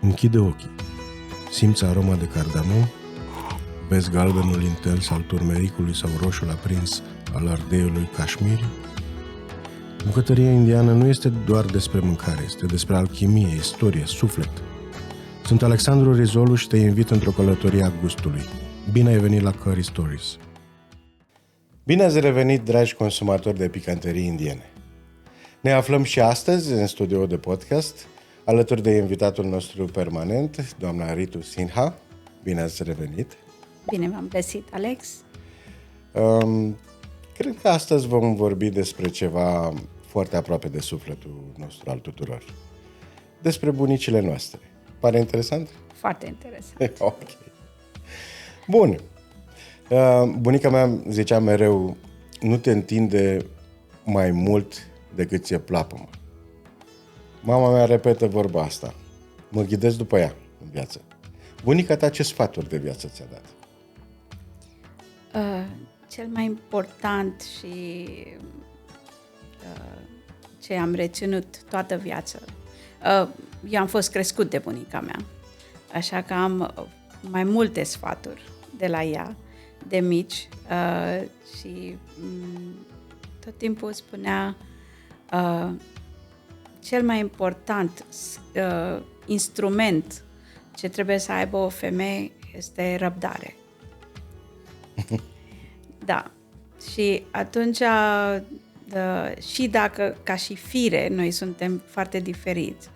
Închide ochii. Simți aroma de cardamom? Vezi galbenul intels al turmericului sau roșul aprins al ardeiului cașmir? Bucătăria indiană nu este doar despre mâncare, este despre alchimie, istorie, suflet. Sunt Alexandru Rizolu și te invit într-o călătorie a gustului. Bine ai venit la Curry Stories! Bine ați revenit, dragi consumatori de picanterii indiene! Ne aflăm și astăzi în studioul de podcast, alături de invitatul nostru permanent, doamna Ritu Sinha. Bine ați revenit! Bine v-am găsit, Alex! Cred că astăzi vom vorbi despre ceva foarte aproape de sufletul nostru al tuturor. Despre bunicile noastre. Pare interesant? Foarte interesant. Ok. Bun. Bunica mea zicea mereu, nu te întinde mai mult decât ți-e plapămă. Mama mea repetă vorba asta. Mă ghidez după ea în viață. Bunica ta ce sfaturi de viață ți-a dat? Cel mai important și ce am reținut toată viața. Eu am fost crescut de bunica mea, așa că am mai multe sfaturi de la ea, de mici, și tot timpul spunea cel mai important instrument ce trebuie să aibă o femeie este răbdare. Da. Și atunci, și dacă ca și fire noi suntem foarte diferiți,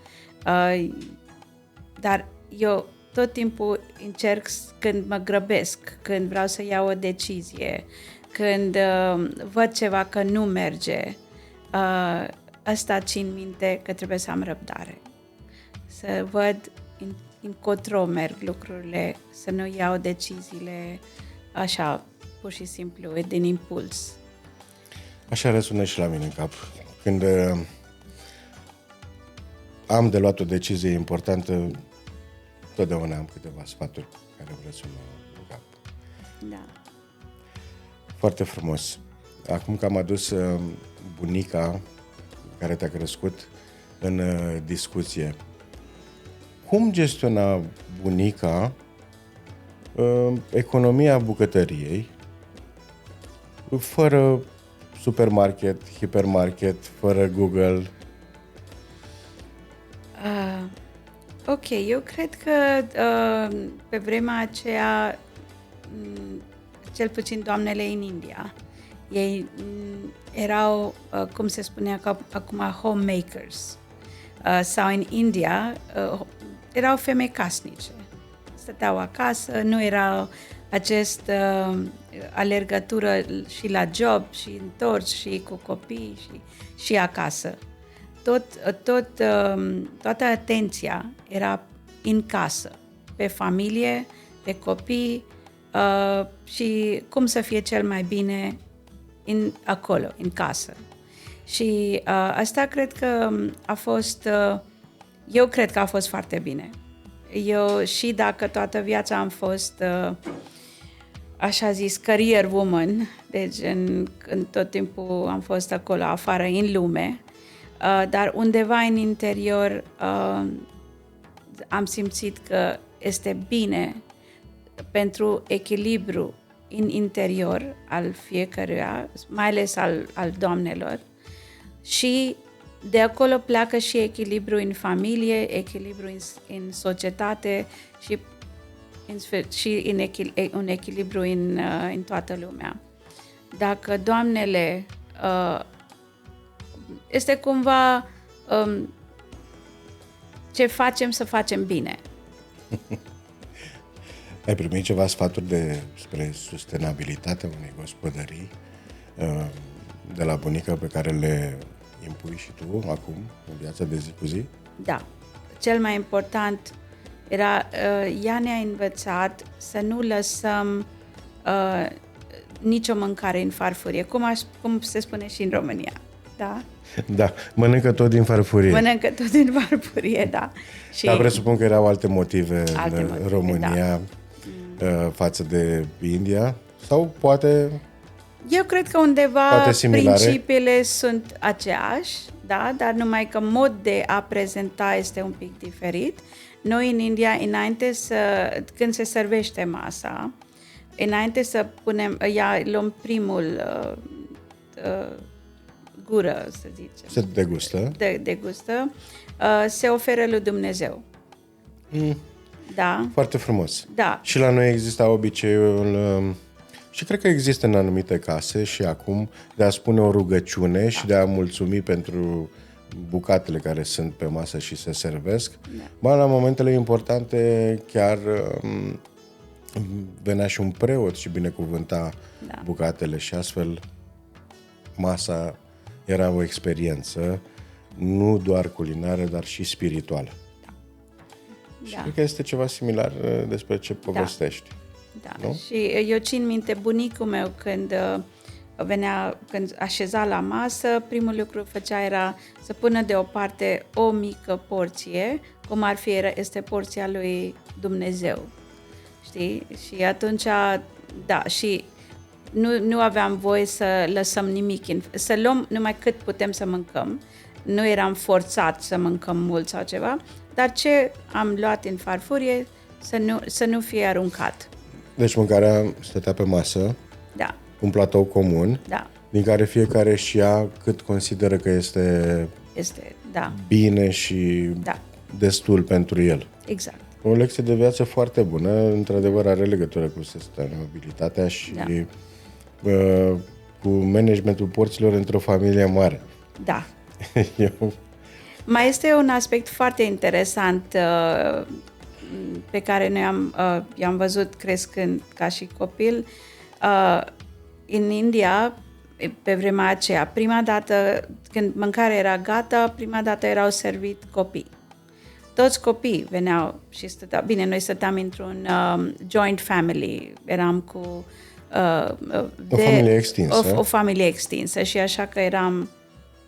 dar eu tot timpul încerc, când mă grăbesc, când vreau să iau o decizie, când văd ceva că nu merge, asta țin minte că trebuie să am răbdare. Să văd încotro merg lucrurile, să nu iau deciziile așa, pur și simplu, din impuls. Așa răsună și la mine în cap. Când am de luat o decizie importantă, totdeauna am câteva sfaturi care îmi răsună în cap. Da. Foarte frumos. Acum că am adus bunica care te-a crescut în discuție, cum gestiona bunica economia bucătăriei fără supermarket, hipermarket, fără Google? Ok, eu cred că pe vremea aceea, cel puțin doamnele în India, ei erau, cum se spunea acum, homemakers. Sau în India erau femei casnice. Stăteau acasă, nu erau acest alergătură și la job și întors și cu copii și acasă. Toată atenția era în casă, pe familie, pe copii și cum să fie cel mai bine acolo, în casă. Și asta cred că a fost, eu cred că a fost foarte bine. Eu, și dacă toată viața am fost, așa zis, career woman, deci în tot timpul am fost acolo, afară, în lume, dar undeva în interior am simțit că este bine pentru echilibru în interior al fiecăruia, mai ales al doamnelor, și de acolo pleacă și echilibru în familie, echilibru în societate și un echilibru în toată lumea. Dacă doamnele este cumva ce facem să facem bine. Ai primit ceva sfaturi despre sustenabilitatea unei gospodării de la bunica pe care le impui și tu acum în viața de zi cu zi? Da. Cel mai important era, ea ne-a învățat să nu lăsăm nicio mâncare în farfurie, cum se spune și în România. Da? Da, mănâncă tot din farfurie. Mănâncă tot din farfurie, da. Și dar presupun că erau alte motive în motive, România, da, față de India? Sau poate... Eu cred că undeva principiile sunt aceeași, da, dar numai că mod de a prezenta este un pic diferit. Noi în India, când se servește masa, înainte să luăm primul gură, să zicem. Se degustă. Degustă. Se oferă lui Dumnezeu. Da. Foarte frumos. Da. Și la noi exista obiceiul, și cred că există în anumite case și acum, de a spune o rugăciune și de a mulțumi pentru bucatele care sunt pe masă și se servesc. Ba, la momentele importante chiar venea și un preot și binecuvânta bucatele și astfel masa era o experiență nu doar culinară, dar și spirituală. Și cred că este ceva similar despre ce povestești. Da. Nu? Și eu țin minte bunicul meu când când așeza la masă, primul lucru făcea era să pună deoparte o mică porție, cum ar fi este porția lui Dumnezeu. Știi? Și atunci, da, și nu aveam voie să lăsăm nimic, să luăm numai cât putem să mâncăm. Nu eram forțat să mâncăm mult sau ceva, dar ce am luat în farfurie să nu fie aruncat. Deci mâncarea stătea pe masă, da, un platou comun, da, din care fiecare își ia cât consideră că este da, bine și destul pentru el. Exact. O lecție de viață foarte bună, într-adevăr are legătură cu sustenabilitatea și cu managementul porților într-o familie mare. Da. Mai este un aspect foarte interesant pe care noi i-am văzut crescând ca și copil. În India, pe vremea aceea, prima dată când mâncarea era gata, prima dată erau servit copii. Toți copiii veneau și stăteau. Bine, noi stăteam într-un joint family, eram cu o familie extinsă. O familie extinsă și așa că eram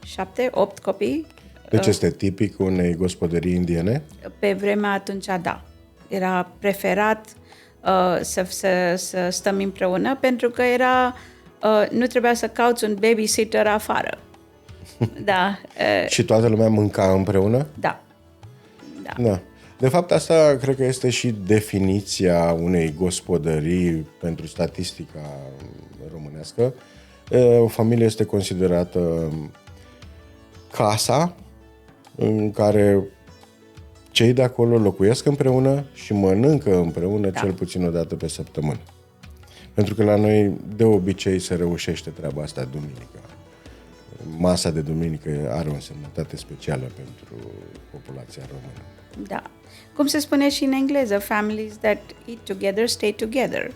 7-8 copii. Deci este tipic unei gospodării indiene? Pe vremea atunci, da. Era preferat să stăm împreună pentru că nu trebuia să cauți un babysitter afară. Da. Și toată lumea mânca împreună? Da. Da. De fapt, asta cred că este și definiția unei gospodării pentru statistica românească. O familie este considerată casa în care cei de acolo locuiesc împreună și mănâncă împreună cel puțin o dată pe săptămână. Pentru că la noi de obicei se reușește treaba asta duminica. Masa de duminică are o însemnătate specială pentru populația română. Da. Cum se spune și în engleză, families that eat together, stay together.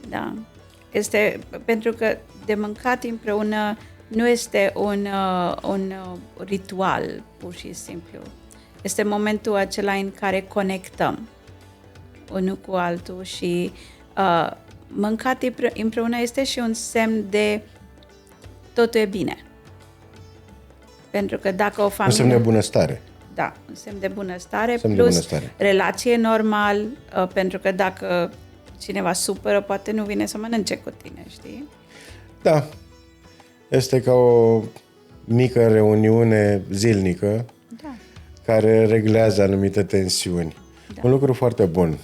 Da. Este pentru că de mâncat împreună nu este un ritual, pur și simplu. Este momentul acela în care conectăm unul cu altul și mâncat împreună este și un semn de totul e bine. Pentru că dacă o familie... Un semn de bunăstare. Da, un semn de bunăstare, semn plus de bunăstare. Relație normal, pentru că dacă cineva supără, poate nu vine să mănânce cu tine, știi? Da. Este ca o mică reuniune zilnică care reglează anumite tensiuni. Da. Un lucru foarte bun.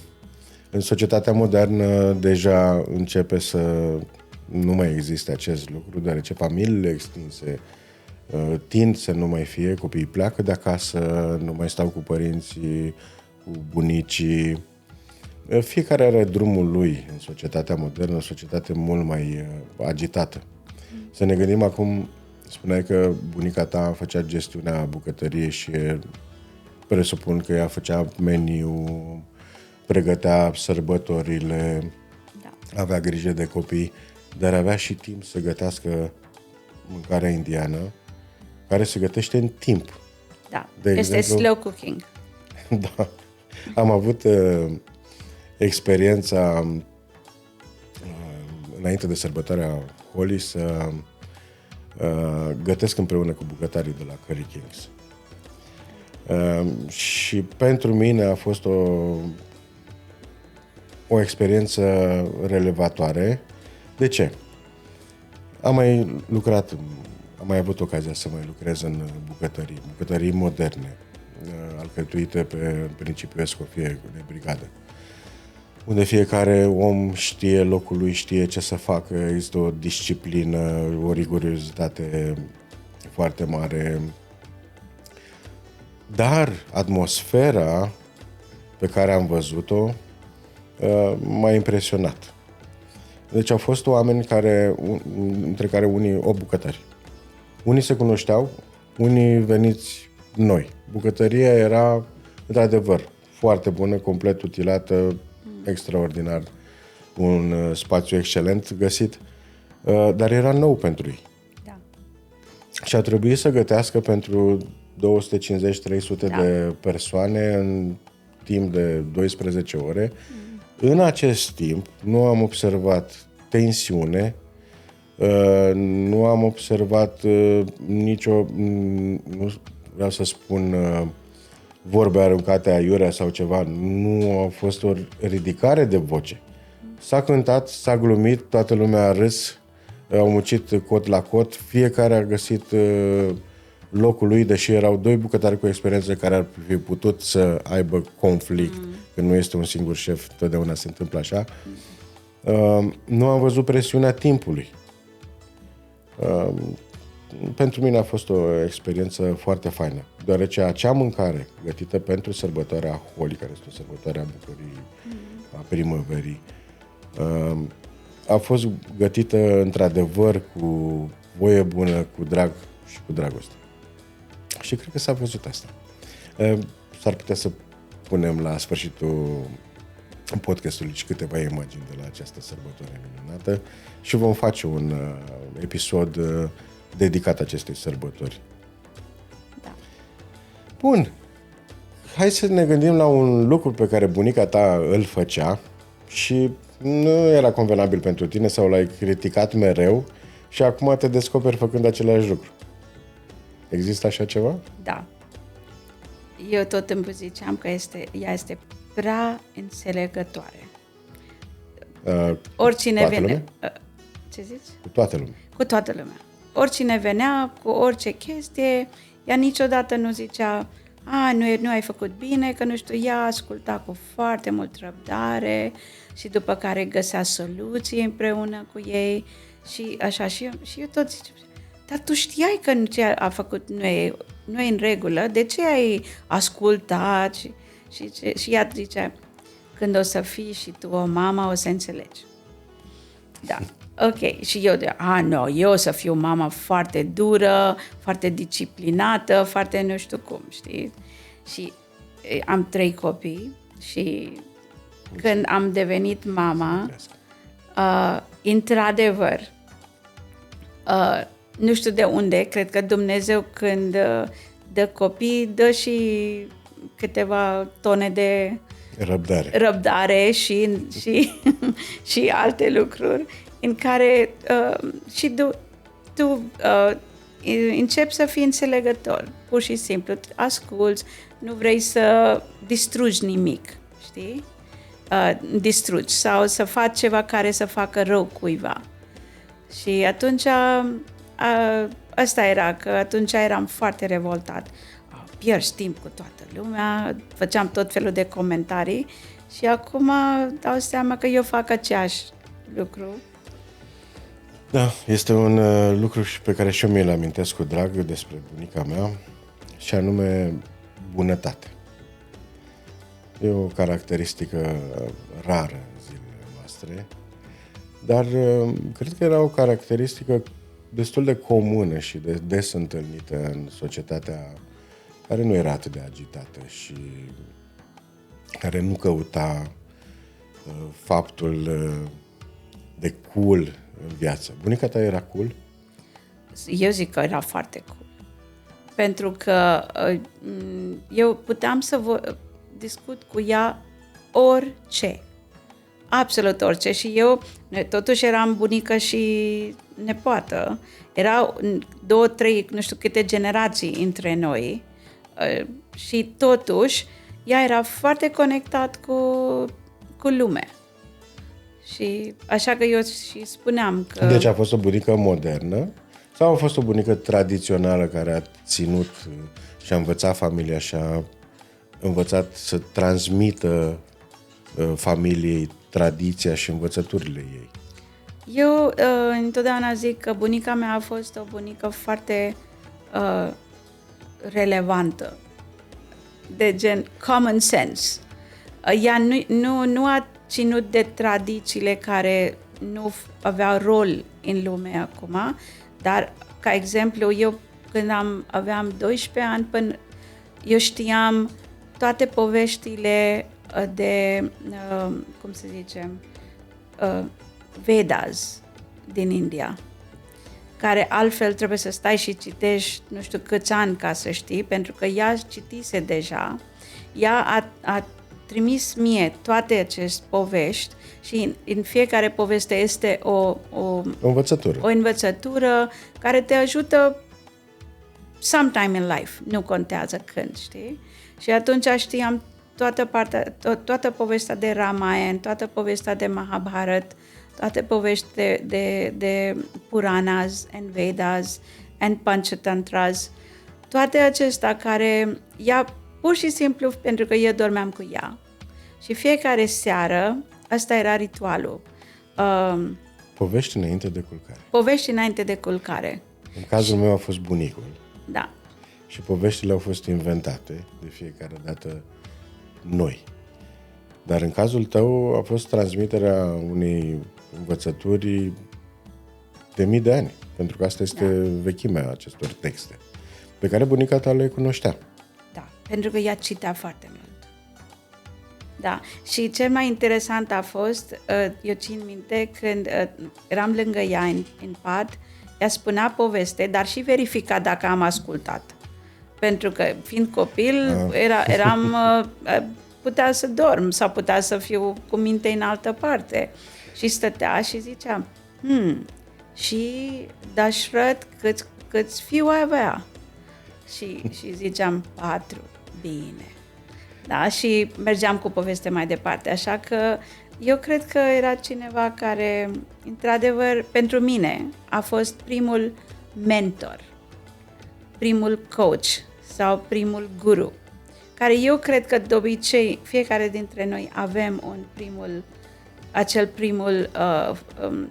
În societatea modernă deja începe să nu mai existe acest lucru, deoarece familiile extinse tind să nu mai fie, copiii pleacă de acasă, nu mai stau cu părinții, cu bunicii. Fiecare are drumul lui în societatea modernă, o societate mult mai agitată. Să ne gândim acum, spuneai că bunica ta făcea gestiunea bucătăriei și presupun că ea făcea meniu, pregătea sărbătorile, avea grijă de copii, dar avea și timp să gătească mâncarea indiană, care se gătește în timp. Da, este slow cooking. Da. Am avut experiența înainte de sărbătoarea Holi să gătesc împreună cu bucătarii de la Curry Kings. Și pentru mine a fost o experiență relevatoare. De ce? Am mai lucrat am mai avut ocazia să mai lucrez în bucătării moderne, alcătuite pe principiul Escoffier de brigadă, unde fiecare om știe locul lui, știe ce să facă, există o disciplină, o rigurozitate foarte mare. Dar atmosfera pe care am văzut-o m-a impresionat. Deci au fost oameni între care unii 8 bucătari. Unii se cunoșteau, unii veniți noi. Bucătăria era, într-adevăr, foarte bună, complet utilată, extraordinar, un spațiu excelent găsit, dar era nou pentru ei. Da. Și a trebuit să gătească pentru 250-300 de persoane în timp de 12 ore. În acest timp nu am observat tensiune, nu am observat nu vreau să spun vorbe aruncate aiurea sau ceva, nu a fost o ridicare de voce. S-a cântat, s-a glumit, toată lumea a râs, au muncit cot la cot, fiecare a găsit locul lui, deși erau 2 bucătari cu experiență care ar fi putut să aibă conflict, că nu este un singur șef, totdeauna se întâmplă așa. Nu am văzut presiunea timpului. Pentru mine a fost o experiență foarte faină, deoarece acea mâncare gătită pentru sărbătoarea Holi, care este o sărbătoare a bucuriei, a primăverii, a fost gătită într-adevăr cu voie bună, cu drag și cu dragoste. Și cred că s-a văzut asta. S-ar putea să punem la sfârșitul podcastului și câteva imagini de la această sărbătoare minunată și vom face un episod dedicat acestei sărbători. Da. Bun. Hai să ne gândim la un lucru pe care bunica ta îl făcea și nu era convenabil pentru tine sau l-ai criticat mereu și acum te descoperi făcând același lucru. Există așa ceva? Da. Eu tot timpul ziceam că ea este prea înțelegătoare. Oricine vine... ce zici? Cu toată lumea. Cu toată lumea. Oricine venea cu orice chestie, ea niciodată nu zicea nu ai făcut bine, că nu știu, ea asculta cu foarte mult răbdare și după care găsea soluții împreună cu ei și așa. Și eu tot ziceam, dar tu știai că ce a făcut nu e în regulă, de ce ai ascultat? Și ea zicea, când o să fii și tu o mamă, o să înțelegi. Da, ok. Și eu o să fiu mama foarte dură, foarte disciplinată, foarte nu știu cum, știi? Și am 3 copii și când am devenit mama, într-adevăr, nu știu de unde, cred că Dumnezeu când dă copii, dă și câteva tone de răbdare și alte lucruri în care și tu începi să fii înțelegător, pur și simplu, asculți, nu vrei să distrugi nimic, știi? Distrugi sau să faci ceva care să facă rău cuiva. Și atunci asta era, că atunci eram foarte revoltat. Pierzi timp cu toată lumea, făceam tot felul de comentarii și acum dau seama că eu fac aceeași lucru. Da, este un lucru pe care și eu mi-l amintesc cu drag despre bunica mea și anume bunătate. E o caracteristică rară în zilele noastre, dar cred că era o caracteristică destul de comună și de des întâlnită în societatea care nu era atât de agitată și care nu căuta faptul de cool în viață. Bunica ta era cool? Eu zic că era foarte cool. Pentru că eu puteam să discut cu ea orice. Absolut orice. Și eu totuși eram bunică și nepoată. Erau 2-3, nu știu câte generații între noi. Și totuși ea era foarte conectat cu lumea. Și așa că eu și spuneam că... Deci a fost o bunică modernă Sau a fost o bunică tradițională care a ținut și a învățat familia și a învățat să transmită familiei tradiția și învățăturile ei? Eu întotdeauna zic că bunica mea a fost o bunică foarte relevantă, de gen common sense. Ea nu a ținut de tradițiile care nu aveau rol în lume acum, dar, ca exemplu, eu când aveam 12 ani, până eu știam toate poveștile de, cum se zice, Vedas din India, care altfel trebuie să stai și citești nu știu câți ani ca să știi, pentru că ea citise deja, ea a trimis mie toate aceste povești și în fiecare poveste este o învățătură care te ajută sometime in life, nu contează când, știi? Și atunci știam toată povestea de Ramayana, toată povestea de Mahabharat, toate povești de Puranas and Vedas and Panchatantras, toate acestea care ea pur și simplu pentru că eu dormeam cu ea. Și fiecare seară, asta era ritualul. Povești înainte de culcare. Povești înainte de culcare. În cazul meu a fost bunicul. Da. Și poveștile au fost inventate de fiecare dată noi. Dar în cazul tău a fost transmiterea unei învățături de mii de ani. Pentru că asta este vechimea acestor texte, pe care bunica ta le cunoștea. Da, pentru că ea citea foarte mult. Da, și cel mai interesant a fost, eu țin minte, când eram lângă ea în pat, ea spunea poveste, dar și verifica dacă am ascultat. Pentru că, fiind copil, eram putea să dorm sau putea să fiu cu minte în altă parte. Și stătea și zicea, și Dashrath câți fiu avea? Și ziceam, 4, bine. Da, și mergeam cu poveste mai departe, așa că eu cred că era cineva care, într-adevăr, pentru mine, a fost primul mentor, primul coach sau primul guru, care eu cred că de obicei fiecare dintre noi avem acel primul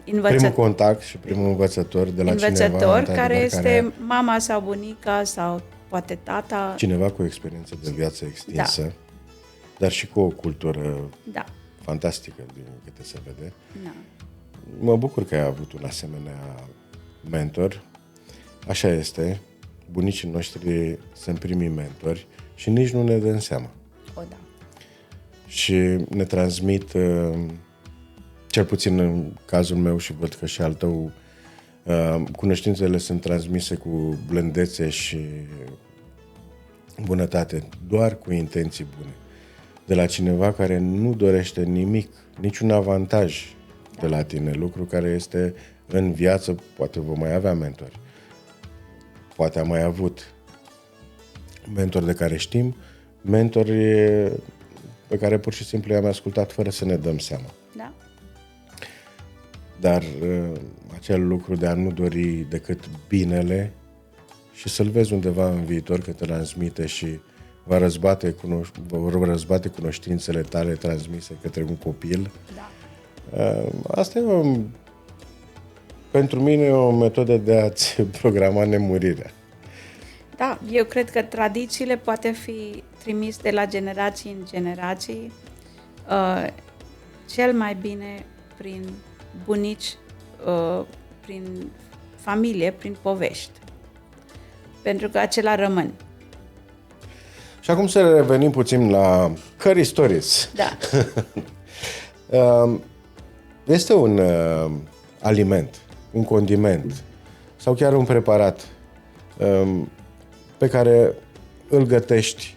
învățător. Primul contact și primul învățător de la cineva. Care este mama sau bunica sau poate tata. Cineva cu o experiență de viață extinsă, dar și cu o cultură fantastică, din câte se vede. Da. Mă bucur că ai avut un asemenea mentor. Așa este. Bunicii noștri sunt primii mentori și nici nu ne dăm seama. O, da. Și ne transmit, cel puțin în cazul meu și văd că și al tău, cunoștințele sunt transmise cu blândețe și bunătate, doar cu intenții bune. De la cineva care nu dorește nimic, niciun avantaj de la tine, lucru care este în viață, poate vom mai avea mentori. Poate am mai avut mentori de care știm, mentori pe care pur și simplu i-am ascultat fără să ne dăm seama. Da. Dar acel lucru de a nu dori decât binele și să-l vezi undeva în viitor că te transmite și va răzbate cunoștințele tale transmise către un copil. Da. Asta e pentru mine o metodă de a-ți programa nemurirea. Da, eu cred că tradițiile poate fi trimis de la generații în generații, cel mai bine prin bunici, prin familie, prin povești. Pentru că acelea rămân. Și acum să revenim puțin la Curry Stories. Da. Este un aliment, un condiment sau chiar un preparat pe care îl gătești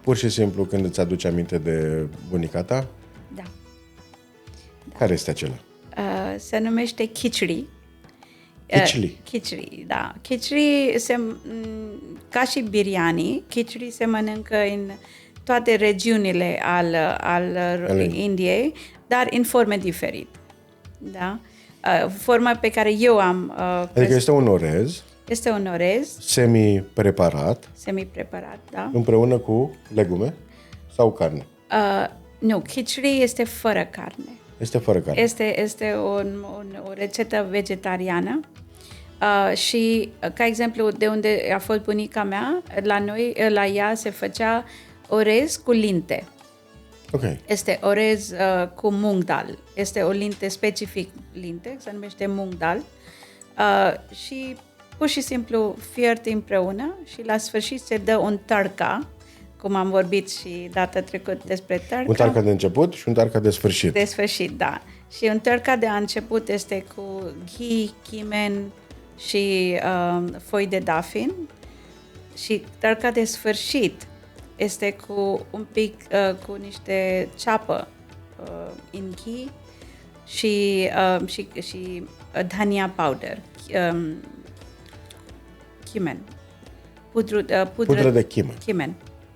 pur și simplu când îți aduci aminte de bunica ta? Da. Care este acela? Se numește khichdi. Khichdi, da. Khichdi, ca și biryani, khichdi se mănâncă în toate regiunile al Indiei, dar în forme diferite. Da? forma pe care eu am Adică este un orez este un orez semi-preparat semi-preparat, da? împreună cu legume sau carne. Nu, khichdi este fără carne. Este fără carne. Este o rețetă vegetariană și, ca exemplu, de unde a fost bunica mea, la ea se făcea orez cu linte. Ok. Este orez cu mung dal. Este o linte specific linte, se numește mung dal. Și pur și simplu fiert împreună și la sfârșit se dă un tărca, cum am vorbit și data trecută despre tărca. Un tarca de început și un tarca de sfârșit. De sfârșit, da. Și un tărca de început este cu ghee, chimen și foi de dafin. Și tărca de sfârșit este cu un pic, cu niște ceapă in ghee și dhania powder, chimen. Pudră de chimen. Chimen.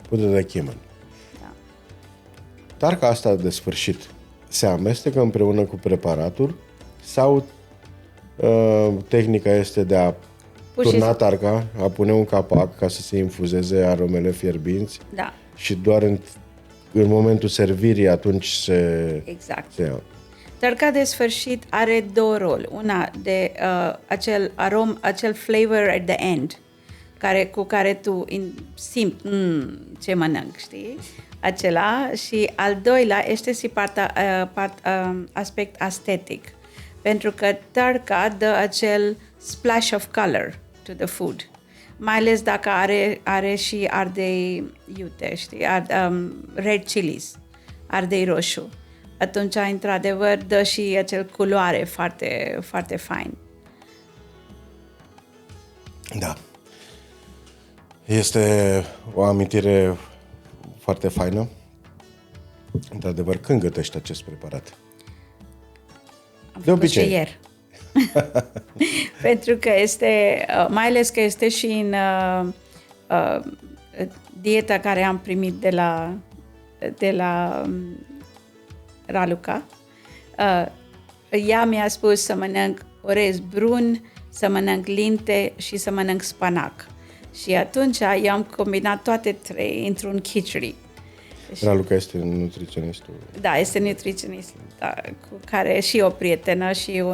Pudră de chimen. Da. Tarca asta de sfârșit se amestecă împreună cu preparatul sau tehnica este de a turna tarca, a pune un capac ca să se infuzeze aromele fierbinți Da. și doar în momentul servirii atunci se ia. Tărca de sfârșit are două roli. Una de acel flavor at the end, cu care tu simți ce mănânc, știi? Acela. Și al doilea este și aspect estetic. Pentru că tărca dă acel splash of color to the food. Mai ales dacă are și ardei iute, știi? Red chilies, ardei roșu. Atunci, într-adevăr, dă și acel culoare foarte, foarte fain. Da. Este o amintire foarte faină. Într-adevăr, când gătești acest preparat? De obicei. Ieri. Pentru că este, mai ales că este și în dieta care am primit de la Raluca. Ea mi-a spus să mănânc orez brun, să mănânc linte și să mănânc spanac. Și atunci eu am combinat toate trei într-un khichdi. Raluca este nutriționistul. Da, este nutriționist, da, cu care și o prietenă și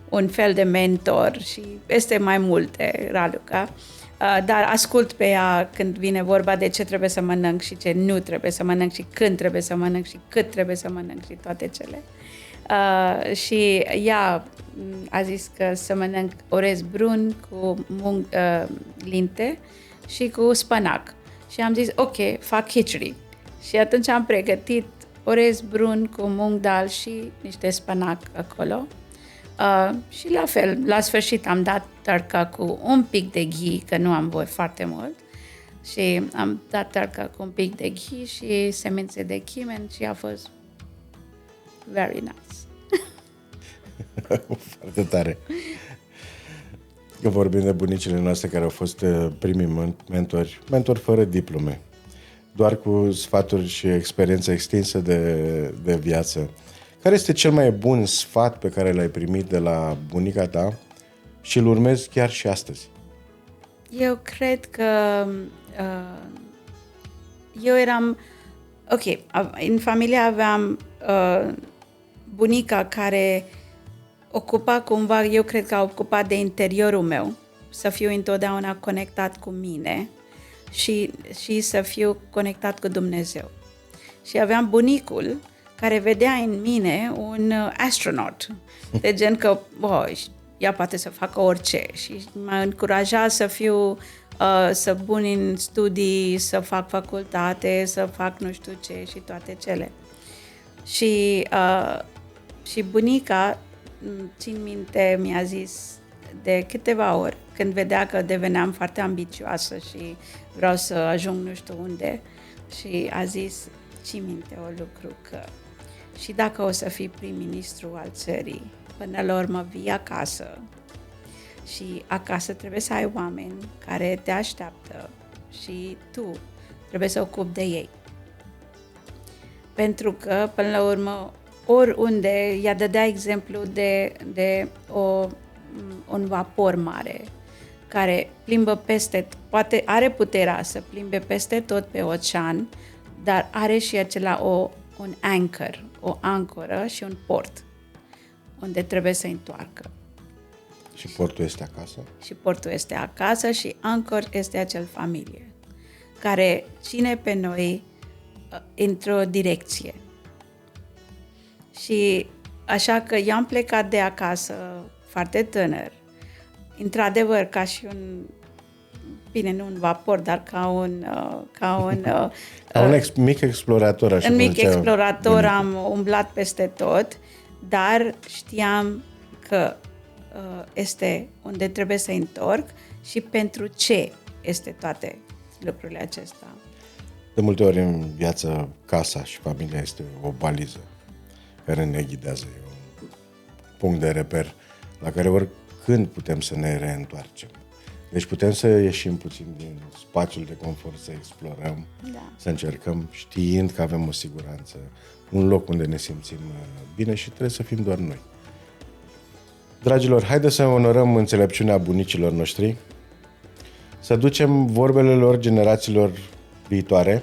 un fel de mentor și este mai multe, Raluca. Dar ascult pe ea când vine vorba de ce trebuie să mănânc și ce nu trebuie să mănânc și când trebuie să mănânc și cât trebuie să mănânc și toate cele. Și ea a zis că să mănânc orez brun cu linte și cu spanac. Și am zis, ok, fac khichdi. Și atunci am pregătit orez brun cu mung dal și niște spanac acolo. Și la fel, la sfârșit am dat tărca cu un pic de ghee, că nu am voie foarte mult. Și am dat tărca cu un pic de ghee și semințe de chimen și a fost very nice. Foarte tare. Că vorbim de bunicile noastre care au fost primii mentori fără diplome, doar cu sfaturi și experiență extinsă de viață. Care este cel mai bun sfat pe care l-ai primit de la bunica ta și îl urmezi chiar și astăzi? Eu cred că eu eram... Ok, în familie aveam bunica care ocupa cumva, eu cred că a ocupat de interiorul meu, să fiu întotdeauna conectat cu mine și să fiu conectat cu Dumnezeu. Și aveam bunicul care vedea în mine un astronaut, de gen că ea poate să facă orice și mă încuraja să fiu să bun în studii, să fac facultate, să fac nu știu ce și toate cele. Și bunica, țin minte, mi-a zis de câteva ori, când vedea că deveneam foarte ambițioasă și vreau să ajung nu știu unde, și a zis, țin minte o lucru, că și dacă o să fii prim-ministru al țării, până la urmă vii acasă și acasă trebuie să ai oameni care te așteaptă și tu trebuie să ocupi de ei. Pentru că, până la urmă, oriunde, ea dădea exemplu de un vapor mare care plimbă peste, poate are puterea să plimbe peste tot pe ocean, dar are și acela un anchor, o ancoră și un port unde trebuie să întoarcă. Și portul este acasă? Și portul este acasă și anchor este acel familie care ține pe noi într-o direcție. Și așa că eu am plecat de acasă foarte tânăr, într-adevăr ca și bine, nu un vapor, dar ca un mic explorator, așa un cum mic zicea explorator, bunicul. am umblat peste tot, dar știam că este unde trebuie să întorc și pentru ce este toate lucrurile acestea. De multe ori în viață, casa și familia este o baliză care ne ghidează, e un punct de reper la care oricând putem să ne reîntoarcem. Deci putem să ieșim puțin din spațiul de confort, să explorăm, să încercăm știind că avem o siguranță, un loc unde ne simțim bine și trebuie să fim doar noi. Dragilor, haideți să onorăm înțelepciunea bunicilor noștri, să ducem vorbele lor generațiilor viitoare.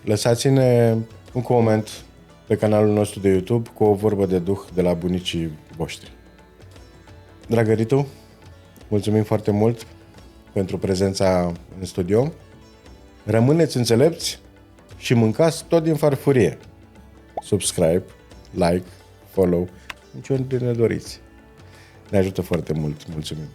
Lăsați-ne un coment pe canalul nostru de YouTube cu o vorbă de duh de la bunicii voștri. Dragă Ritu, mulțumim foarte mult pentru prezența în studio. Rămâneți înțelepți și mâncați tot din farfurie. Subscribe, like, follow, niciunde ne doriți. Ne ajută foarte mult. Mulțumim!